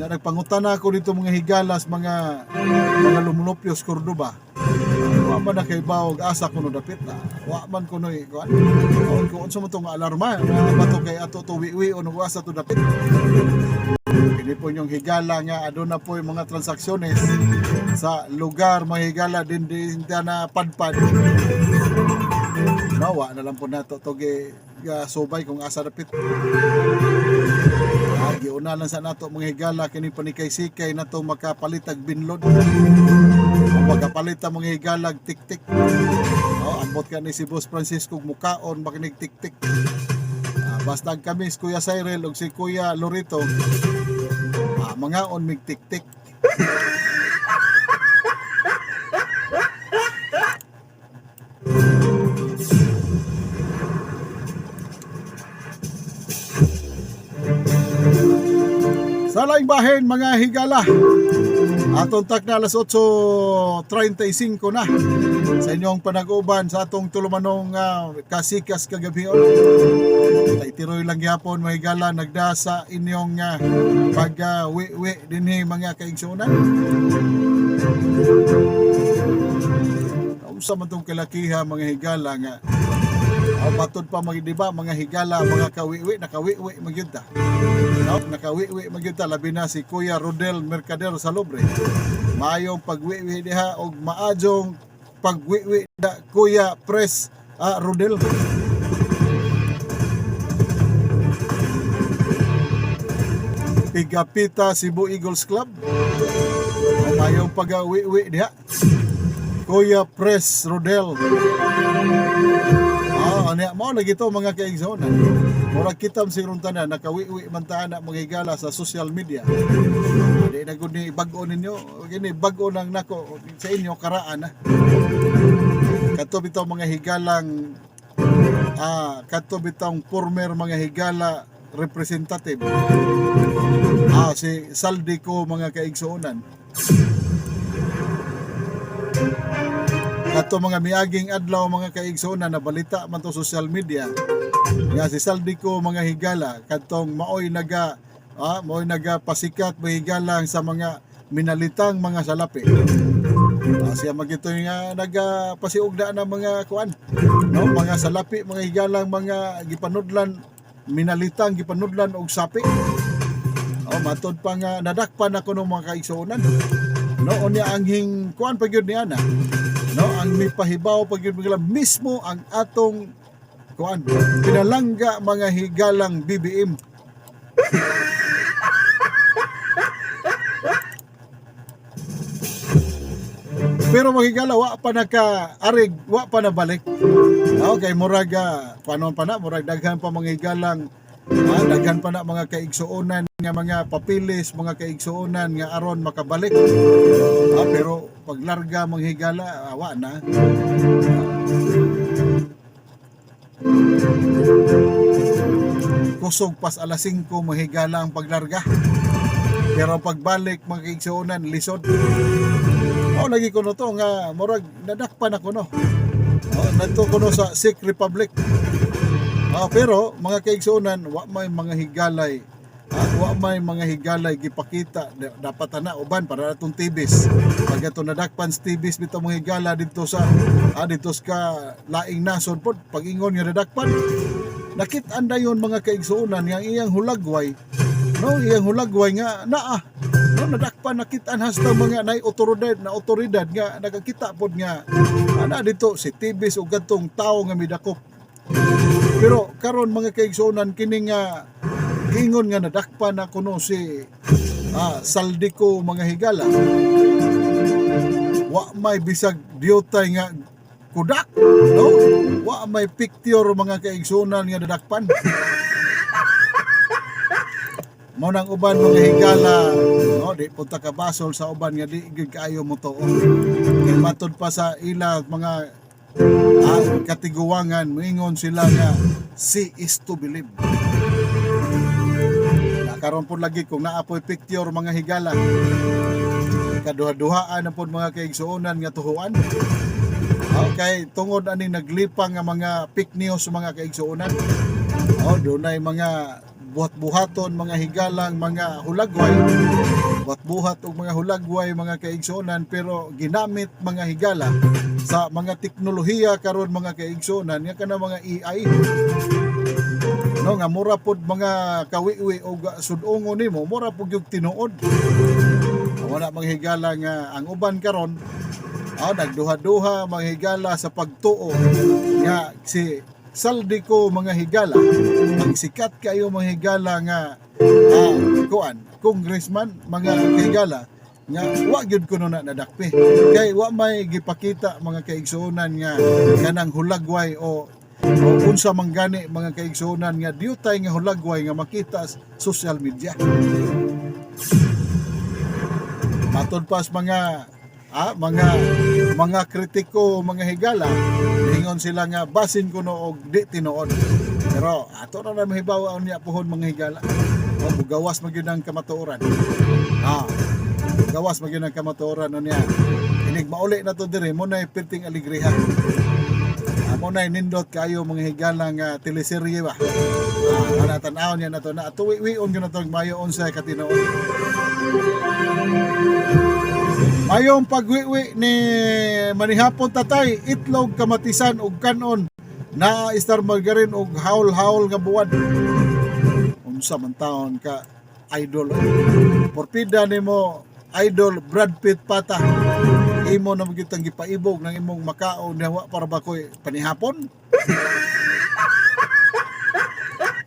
Na nagpangutan ako dito mga higalas mga lumulupyos Cordoba. Wa man na kay bawog asa kuno dapit na. Wa man kuno kuan. Kung unsa man tong alarma bato kay ato to wiwi o asa to dapit. Hindi po yung higala nga aduna po yung mga transaksyones sa lugar mga higala din na padpad. Nawa na lang po nato to subay kung asa dapit. Giuna lang sa nato mga higala kini panikay-sikay nato makapalitag binlod. Magapalit ang mga higalag tik-tik. Ambot ka ni si Boss Francisco mukaon makinig tik-tik. Basta kami si Kuya Cyril o si Kuya Lorito mga on mig tik-tik. Sa laing bahin mga higala, atong tak na alas 8:35 na sa inyong panag-uban sa atong tulumanong kasikas kagabion. Tiroy lang gyapon mga higala nagda sa inyong pag-wi-wi dinhi mga kaigsunan. Unsa man tong kalakiha mga higala nga matod pa mga diba mga higala mga kawiwi nakawiwi magyud ta. Nakawiwi magyud ta labi na si Kuya Rodel Mercader sa Lobre. Maayong pagwiwi diha og maadjong pagwiwi da Kuya Pres Rodel. Pigapita Cebu Eagles Club. Maayong pagwiwi diha Kuya Pres Rodel. Mao lagi to mga kaigsoon. Murag kitam si runtanan nakawiwi man ta na mga higala sa social media. Di na gud ni bag-o ninyo, kini bag-o nang nako sa inyo karaan na. Kato bitaw mga higalang kato bitong former mga higala representative. Si Saldico mga kaigsuonan. Kato mga miaging adlaw mga kaigsuonan na balita man to social media. Nga si Saldico mga higala katong maoy naga pasikat mga higala sa mga minalitang mga salapi. Siya magito nga nagapasiugda na mga kuan, no? Mga salapi mga higalang mga gipanudlan minalitang gipanudlan og sapi. Matod pa nga nadakpan ako ng mga kaigsuonan. No, unya ang kuan pagyud niya na. No, ang mipahibaw pagyud mismo ang atong kuan pinalangga mga higalang BBM. Pero mga higala wa pa naka-arig, wa pa nabalik. Okay, murag panon pa na murag daghan pa mga higalang daghan pa na mga kaigsuonan nga mga papilis, mga kaigsuonan nga aron makabalik. Pero paglarga mga higala wa na. Kusog pas alas 5 mahigala ang paglarga. Pero pagbalik mga kaigsuonan lisod. Lagi ko no to nga murag nadakpan ako no. Nadto ko no sa Czech Republic. Pero mga kaigsuonan wa may mga higalay. Wa may mga higalay gipakita dapat na uban para atong tibis. Pag ato nadakpan sa tibis bitaw mga higala dito sa laing nasod pod pag ingon nga nadakpan. Nakit-an dayon mga kaigsuonan yang iyang hulagway. No, iyang hulagway nga naa. No, nadakpan nakit-an hasta mga nay otoridad nga nakakita pod nga ana dito si tibis ug kadtong tawo nga midakop. Pero karon mga kaigsuonan kini nga gingon nga nadakpan na kuno si Saldico mga higala. Wa may bisag diotay nga kudak, no? Wa may picture mga kaigsuonan nga nadakpan. Mao nang uban mga higala, no, di punta ka basol sa uban nga di gid kaayo mo tuo. Kay matod pa sa ila mga katiguangan moingon sila nga see is to believe. Karon po lagi kung naapoy picture mga higala kaduha-duhaan na po mga kaigsuonan nga tuhuan. Okay, tungod ani naglipang nga mga fake news mga kaigsuonan. Dunay mga buhat-buhaton mga higalang mga hulagway. Buhat-buhat og mga hulagway mga kaigsuonan pero ginamit mga higala sa mga teknolohiya karon mga kaigsuonan nga kana mga AI. No, nga mura pod mga kawiwi o sudongo nimo mura pod yung tinuod. Wala mga higala nga ang uban karon nagduha-duha mga higala sa pagtuo nga si Saldico mga higala, ang sikat kayo mga higala nga congressman mga higala nga wa gyud kuno na nadakpi kay wa may gipakita mga kaigsuonan nga kanang hulagway o unsa man gani mga kaigsuonan nga diutay nga hulagway nga makita sa social media. Matod pas mga kritiko mga higala, ingon sila nga basin kuno og di tinuod. Pero ato na mahibaw niya pohon mga higala. O gawas magyud ang kamatuoran. Gawas magyud ang kamatuoran niya. Inig mauli na to dire mo na perting aligriha. Mo na nindot kayo mga higala nga teleserye ba. Ana tan-aw niya na to na tuwi-wion gyud na to mayo unsa ka tinuod. Mayong pagwiwi ni manihapon tatay, itlog, kamatisan ug kanon na star margarine ug haul-haul nga buwan. Unsa man taon ka idol? Porpida nimo idol Brad Pitt pata. Imo na magitang gipaibog ng imong makaon diha para ba koy panihapon?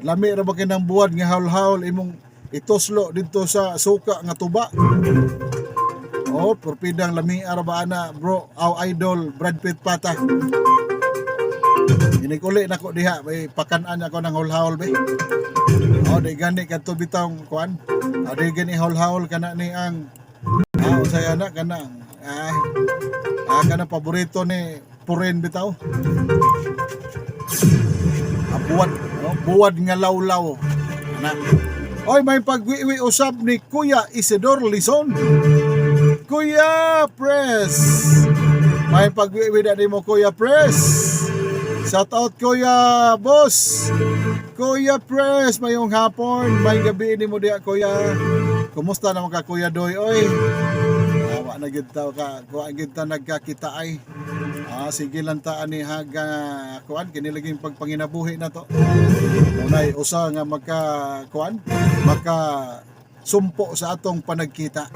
Lami ra ba kinang buwan nga haul-haul imong itoslo dito sa suka nga tuba? Porpidang lami arabana bro, idol Brad Pitt pata. Inikuli nako diha may pakanan ako ng haul-haul be. Di gani kadto bitong kuan. Di gani haul-haul kana ni ang usay ana kana kana paborito ni Puren bitaw. Buwad nga lawlaw. Ana. Oy may pagwiwi usab ni Kuya Isidor Lison. Kuya Press. May pagwiwi na mo Kuya Press. Shout out Kuya Boss. Kuya Press, mayong hapon, may gabi ni mo diha Kuya. Kumusta naman ka Kuya Doy oy? Wa na gid ta ka, wa gid ta nagkakita ay. Sige lang ta ani haga kuan kinilaging pagpanginabuhi na to. Unay usa nga maka sumpo sa atong panagkita.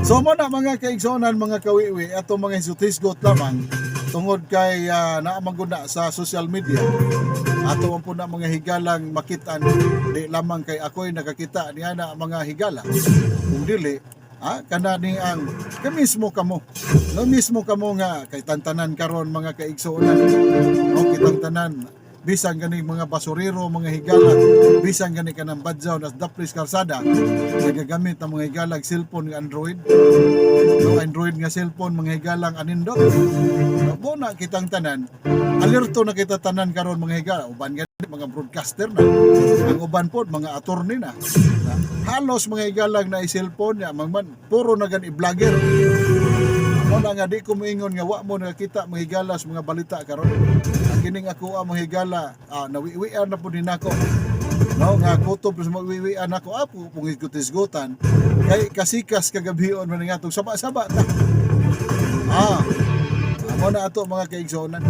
So mo na mga kaigsonan mga kawiwi ato mgaisutisgot lamang tungod kay naamang na sa social media ato ang puna mga higalang makitaan di lamang kay ako'y nakakita niya na mga higala kung dili kana ni ang mismo kamo nga kay tantanan karon mga kaigsonan kitang tanan bisan gani mga basurero, mga higala, bisan gani kanang badyaw nas dapris kalsada, nagagamit ang mga higalang cellphone nga Android. Android nga cellphone mga higalang anindot. Mo na kitang tanan, alerto na kita tanan karon mga higala, uban gani mga broadcaster na. Ang uban pod mga attorney na. Halos mga higalang na cellphone niya, puro na gani vlogger. Mo na nga di ko moingon nga wa mo nakita mga higala sa mga balita karon. Kining ako ang mahigala nawiwian na po din ako nga kutob sa mawiwian ako kung ikutisgutan kay kasikas kagabion man nga itong saba-saba ta mo na ato mga kaigsonan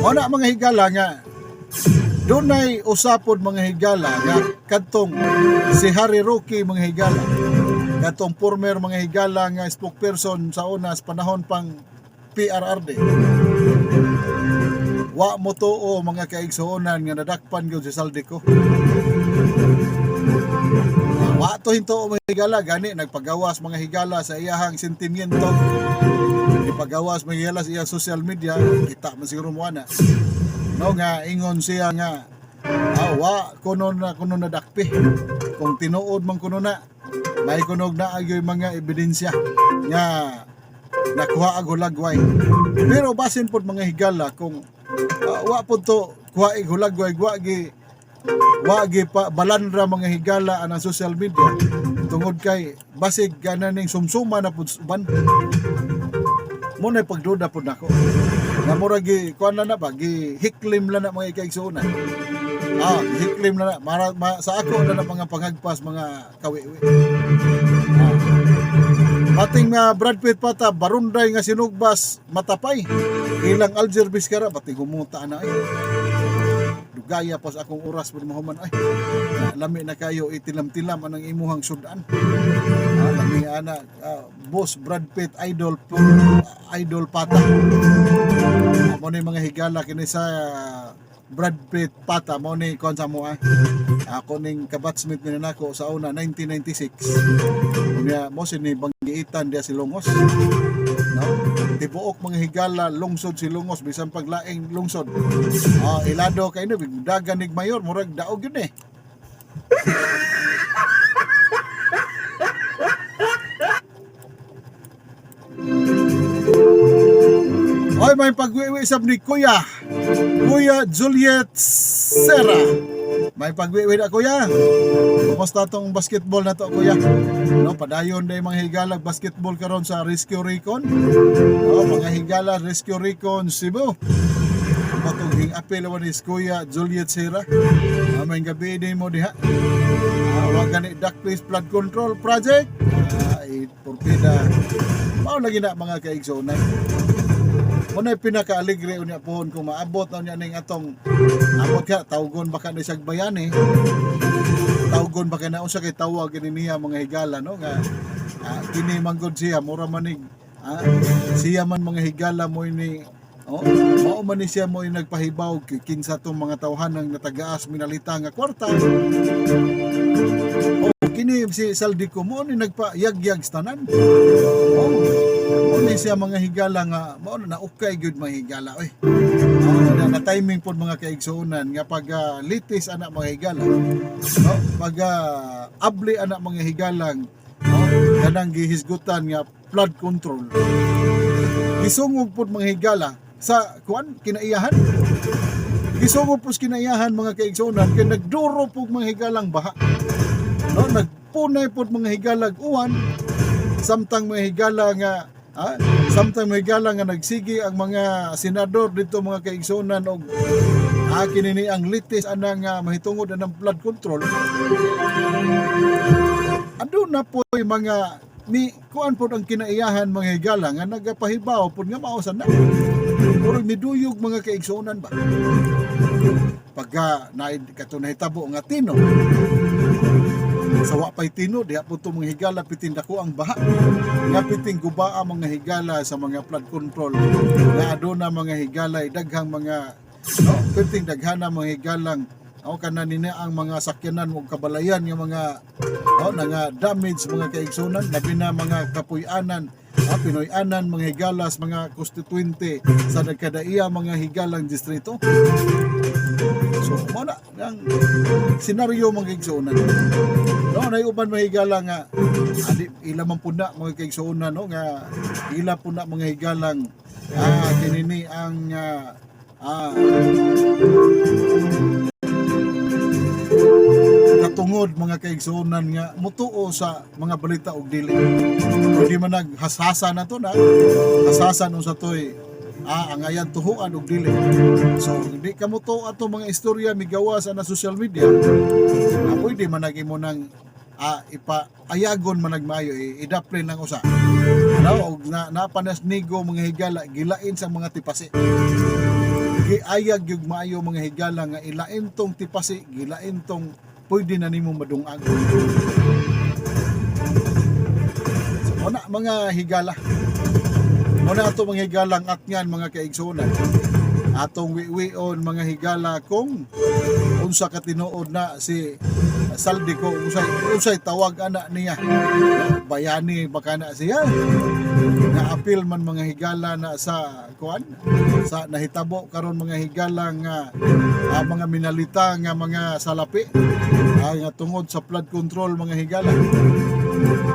mo na mga higala nga dunay usapod mga higala nga kadtong si Harry Roque mga higala kadtong former mga higala nga spokesperson sa unas panahon pang PRRD. Wa mo tuo mga kaigsuonan nga nadakpan gyud si Saldico. Wa to hinto mga higala gani nagpagawas mga higala sa iyahang sentimiento. Ipagawas mga higala sa iyang social media, kita man siguro mo ana. Nga ingon siya nga wa kuno na dakpi. Kung tinuod man kuno na may kunog na agyoy mga ebidensya nga nakuha ang hulagway. Pero basin po mga higala kung wa po to kuha ang hulagway, wa gi pa balandra mga higala ang social media tungod kay basig gananing sumsuma na po uban. Muna pagduda po nako na mura gi kuan na ba gi hiklim lang na mga kaigsuonan. Hiklim na sa ako na mga pangagpas mga kawiwi. Bating Brad Pitt pata barunday nga sinugbas matapay ilang Alger Biscara bating humuta na ay dugaya pas akong oras pud mahuman ay lami na kayo itilam-tilam anang imuhang sudan Lami anak boss Brad Pitt idol pata. Mo ni mga higala kini sa Brad Pitt pata mo ni kon sa mo ako ning kabatsmith ni nako sa una 1996. Unya mo si ni banggiitan dia si Lungos. No? Tibuok mga higala lungsod si Lungos bisan paglaing lungsod. Ilado kay no dagan nig mayor murag daog yun eh. Oy, may pagwiwi sab ni Kuya Juliet Serra. May pagwiwi na Kuya. Kumusta tong basketball na to Kuya? No, padayon day mga higala basketball karon sa Rescue Recon. No, mga higala Rescue Recon Cebu. Matuging apel ni Kuya Juliet Serra. May gabi din mo diha. Wag gani duck-based flood control project. Porpida. Mao lagi na mga kaigsonan. Muna pinaka-aligre unya pohon kung maabot na unya ning atong abot ka tawgon baka na siyag bayani. Tawgon baka na unsa kay tawag kini niya mga higala no nga kini manggod siya mura manig siya man mga higala mo ini mao man ni siya mo nagpahibaw kinsa tong mga tawhanang natagaas minalita nga kwarta. Kini si Saldico mo ni nagpa-yag-yag tanan. Ni siya mga higala nga mao na ukay gyud mga higala oy. Na timing pod mga kaigsuonan nga pag litis anak mga higala. No, pag abli anak mga higalang kanang gihisgutan nga flood control. Gisungog pod mga higala sa kuan kinaiyahan. Gisungog pod kinaiyahan mga kaigsuonan kay nagduro pod mga higalang baha. No, nagpunay pod mga higalag uwan samtang mga higala nga samtang mga higala nga nagsigi ang mga senador dito mga kaigsuonan og kinini ang litis anang mahitungod anang flood control. Ando na po mga kuan pod ang kinaiyahan mga higala nga nagapahibaw pod nga mausan na. Puro miduyog mga kaigsuonan ba. Pagka nahitabo nga tino sawa pay tino diha po to mga higala pitin dako ang baha nga piting gubaa mga higala sa mga flood control nga aduna mga higala daghang mga piting daghana mga higalang kanan nina ang mga sakyanan ug kabalayan nga mga nga damage mga kaigsunan labi na mga kapuy-anan Pinoy-anan mga higalas mga konstituente sa nagkadaiya mga higalang distrito. So mo na ang senaryo mga kaigsunan. No, na uban mga higala nga ila man pud na mga kaigsunan no nga ila pud na mga higalang kinini ang katungod mga kaigsuonan nga mutuo sa mga balita og dili. Hindi man naghasasa na to na hasasan unsa toy ang ayan tuhuan og dili. So hindi ka mutuo ato mga istorya migawas na social media. Pwede man nagimo nang ipaayagon man nagmaayo idapre lang usa. Og napanas nigo mga higala gilain sa mga tipasi. Giayag yung maayo mga higala nga ilain tong tipasi gilain tong pwede na nimo madungag. So, muna mga higala. Muna ato mga higalang atngan mga kaigsuonan. Atong wiwion mga higala kung unsa ka tinuod na si Saldico usay tawag anak niya. Bayani baka na siya. Nga apil man mga higala na sa kuan sa nahitabo karon mga higala nga mga minalita nga mga salapi nga tungod sa flood control mga higala.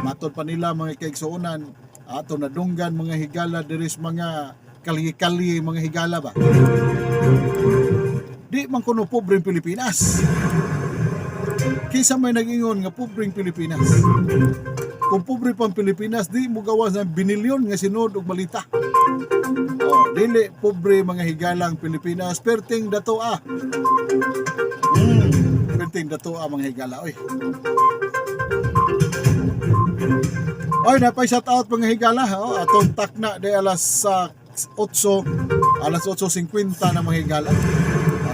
Matod pa nila mga kaigsuonan ato nadunggan mga higala diris mga kalye-kalye mga higala ba. Di man kuno pobreng Pilipinas. Kisa may nag-ingon nga pobreng Pilipinas. Kung pobre pang Pilipinas, di mo gawas ng binilyon nga sinod og balita. Dili pobre mga higalang Pilipinas, perting dato perting dato mga higala oy. Oy, napay shout out mga higala atong takna de alas 8:50 na mga higala.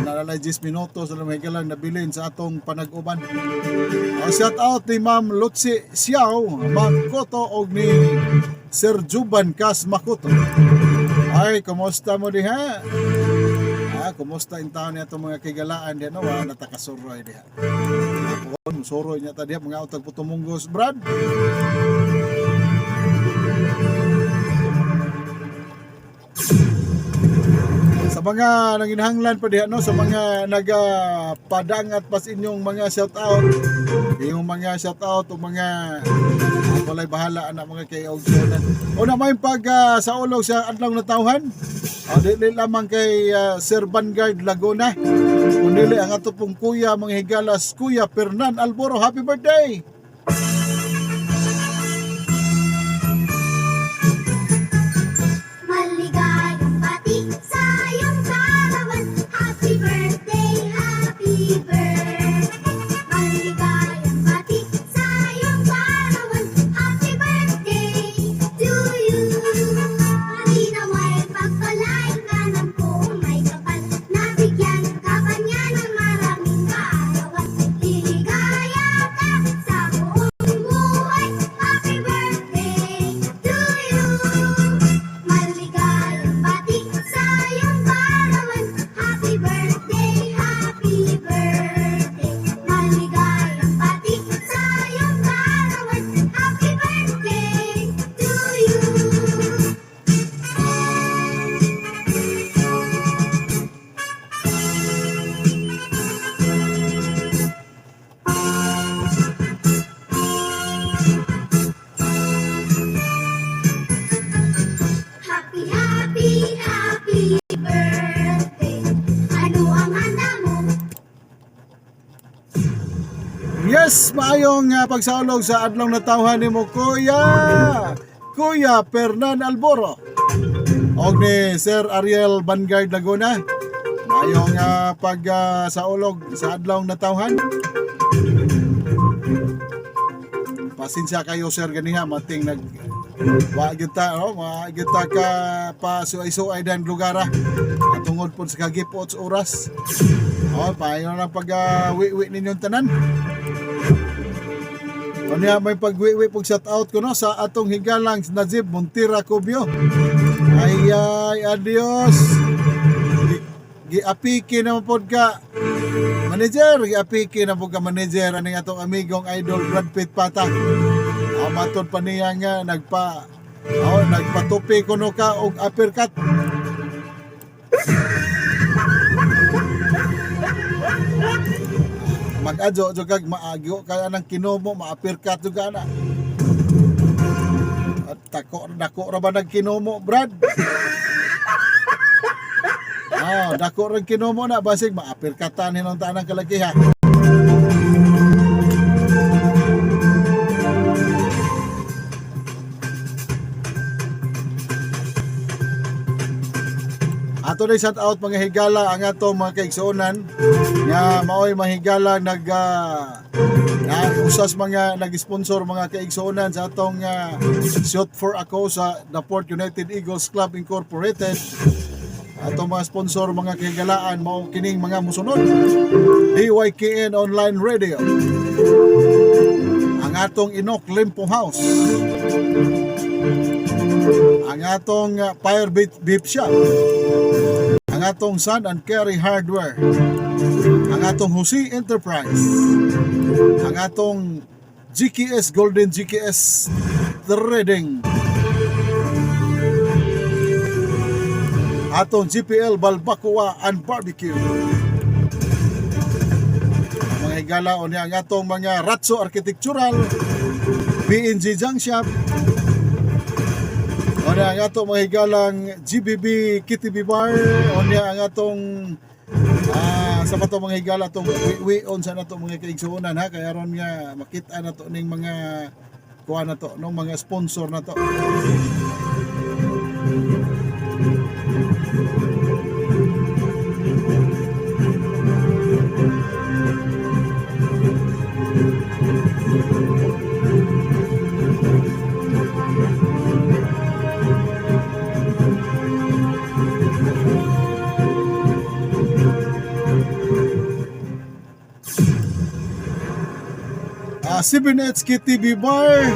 nalalay 10 minutos na may lang nabilin sa atong panag-uban. Shout out ni Ma'am Lutsi Siao, Ma'am Koto og ni Sir Juban Kas Makoto. Ay, kumusta mo diha? Kumusta in taon niya itong mga kigalaan diha no? Natakasuroy diha. Apon, suroy niya ta diha mga utag putumunggos, Brad. Sa mga nanginhanglan pa diha no, sa mga nagapadangat pas inyong mga shout out, yung mga shout out o mga walay bahala anak mga kay Ogsonan. O na may pag sa ulog sa adlaw na tawhan. Dili lamang kay Sir Vanguard Laguna. Kundi ang ato pong kuya mga higalas, Kuya Fernan Alboro. Happy birthday! Maligayang bati sa iyong kaarawan. Happy birthday, happy birthday. Maligayang bati sa iyong kaarawan. Happy birthday to you. Hindi na may pagpalain ka ng buong may kapal. Nabigyan ka ba niya ng maraming kaarawan? Liligaya ka sa buong buhay. Happy birthday to you. Maligayang bati sa iyong kaarawan. Happy birthday, happy birthday. Maligayang bati sa iyong kaarawan. Happy birthday to you. Happy, happy, happy birthday. Ano ang handa mo? Yes, maayong pagsaulog sa adlaw na tawhan nimo Kuya Fernan Alboro. Og ni Sir Ariel Vanguard Laguna. Maayong pagsaulog sa adlaw na tawhan. Pasensya kayo sir ganiha mating nag wa gyud ta ka pa suay-suay dan lugara. At tungod po sa kagipot sa oras. Payo lang pag wiwi ninyong tanan. Kanya may pagwiwi pag shout out ko no sa atong higalang Najib Montira Cubio. Ay adios. Giapiki na pod ka manager, giapiki na pod ka manager aning atong amigong idol Brad Pitt Pata. Matod pa niya nga nagpatupi kuno ka og uppercut. Mag-adyo kag maagyo kaya nang kinomo ma-uppercut jud kana. At dako ra ba nagkinomo, Brad? Dako ra kinomo na basig ma-uppercutan hinong tanang kalakiha. Ato na shout out mga higala ang atong mga kaigsuonan nga maoy mahigala usas mga nag-sponsor mga kaigsuonan sa atong shoot for ako sa The Port United Eagles Club Incorporated. Atong mga sponsor mga kahigalaan mao kining mga musunod. DYKN Online Radio, ang atong Inok Limpo House, ang atong Fire Beef Shop, ang atong Sun and Carry Hardware, ang atong Jose Enterprise, ang atong GKS Golden GKS Trading, atong GPL Balbacoa and Barbecue, mga higala o niya ang atong mga Ratso Architectural, PNG Junk Shop, o niya ang atong mga higalang GBB KTV Bar, o niya ang atong sa pato mga higala atong wion sa nato mga kaigsuonan ha, kaya ron nga makita na to ning mga kuha na to ng mga sponsor na to. Sibinetsky TV Bar,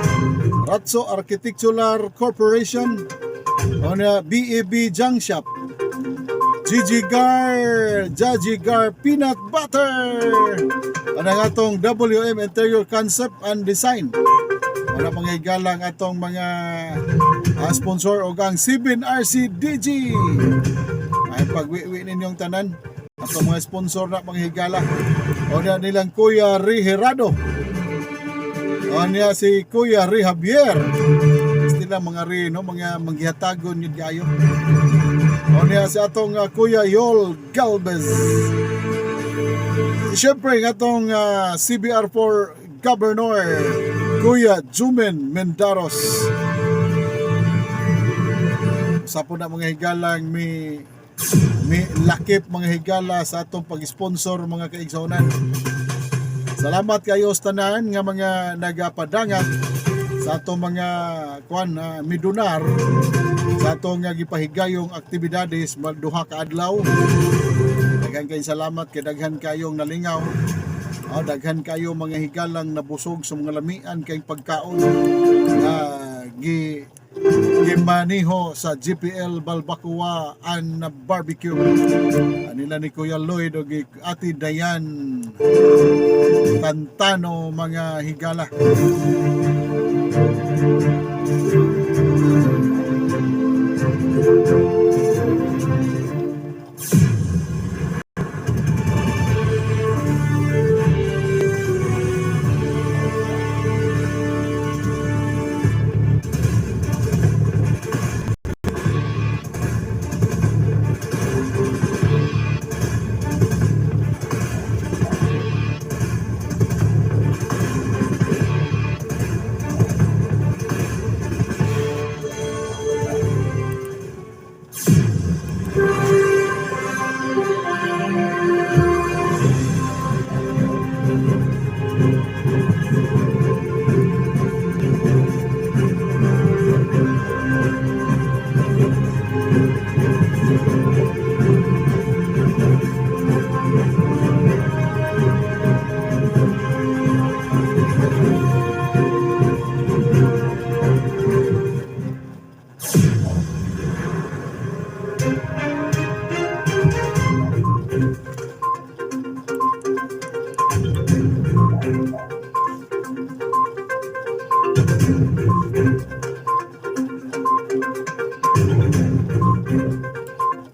Ratso Architectural Corporation, o na BEB Junk Shop, Jaji Gar Peanut Butter, ang atong WM Interior Concept and Design. Wala mga higalang atong mga sponsor o gang Sibin RCDG. Ay pagwiwi ninyong tanan atong mga sponsor na mga higala. O na nilang Kuya Riherado. O niya si Kuya Ri Javier. Sila mga ri no, mga manghihatagon yun kayo. O niya si atong Kuya Yol Galvez. Siyempre ng atong CBR4 Governor Kuya Jumen Mendaros. Sa po na mga higalang may lakip mga higala sa atong pag-sponsor mga kaigsonan. Salamat kayo sa tanan nga mga nagapadangat sa atong mga midunar sa atong gipahigayong aktibidades duha ka adlaw. Daghan kayong salamat kay daghan kayong nalingaw. Daghan kayo mga higalang nabusog sa mga lamian kayong pagkaon na gimaniho sa GPL Balbacoa and Barbecue. Nila ni Kuya Lloyd o Ate Dayan Tantano mga higala.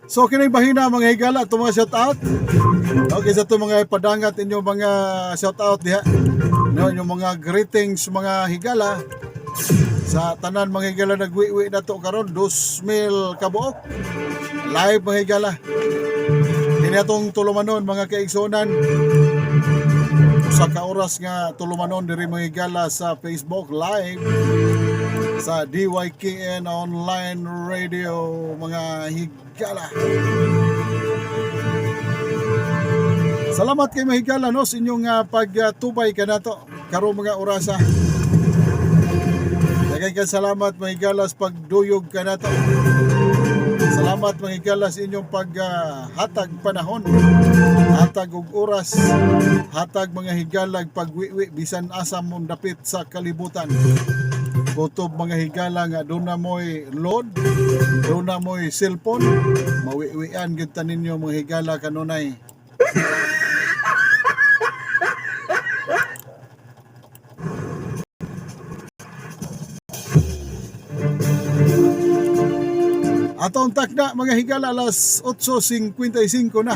So kinay bahina mga higala ito mga shout out. Okay sa ito mga padangat inyong mga shout out diha. No, yung mga greetings mga higala sa tanan mga higala nagwiwi na to karon 2,000 kabuok. Live mga higala. Kini atong tulumanon mga kaigsonan. Usa ka oras nga tulumanon diri mga higala sa Facebook Live sa DYKN Online Radio mga higala. Salamat kay mga higala no sa inyong pagtubay kanato karong mga orasa. Daghang kang salamat mga higala sa pagduyog kanato. Salamat mga higala sa inyong paghatag panahon, hatag og oras, hatag mga higalag pagwiwi bisan asa mong dapit sa kalibutan. Kutob mga higala nga doon na mo'y load, doon na mo'y cellphone, mawiwian kita ninyo mga higala kanunay. Atong takda mga higala alas 8:55 na.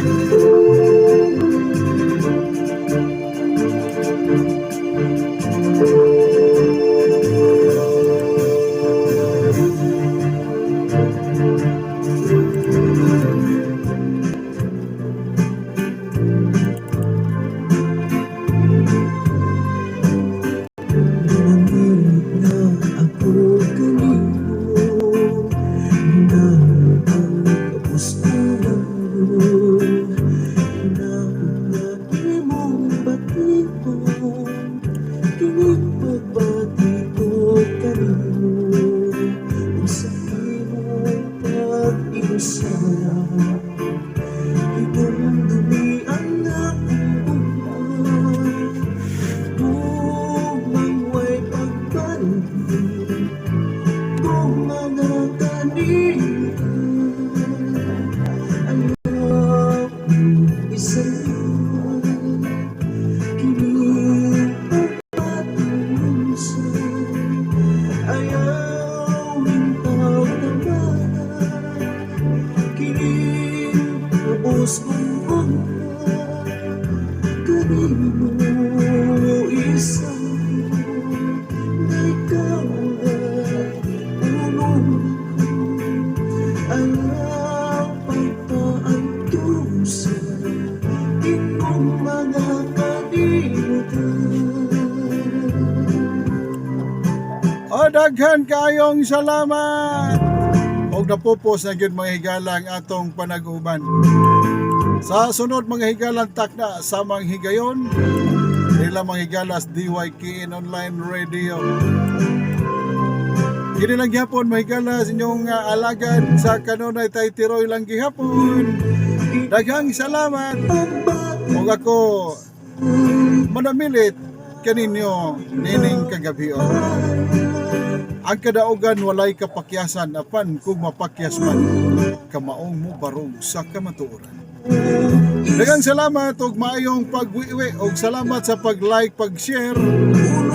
kong mga kalimutan. O daghan kayong salamat. Og napupos na gyud mga higala ang atong panag-uban. Sa sunod mga higalang takna samang higayon, nila mga higalas DYKN Online Radio. Kini lang gihapon mga higalas inyong alagad sa kanunay tay tiroy lang gihapon. Daghang salamat. Og ako manamilit kaninyo nining kagabion. Ang kadaugan walay kapakyasan apan kung mapakyas man kamaong mo barong sa kamatuoran. Daghang salamat og maayong pagwiwi og salamat sa pag-like, pag-share.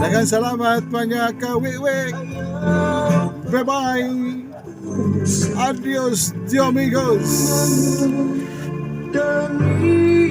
Daghang salamat mga kawiwi. Bye-bye. Adios, amigos. Dami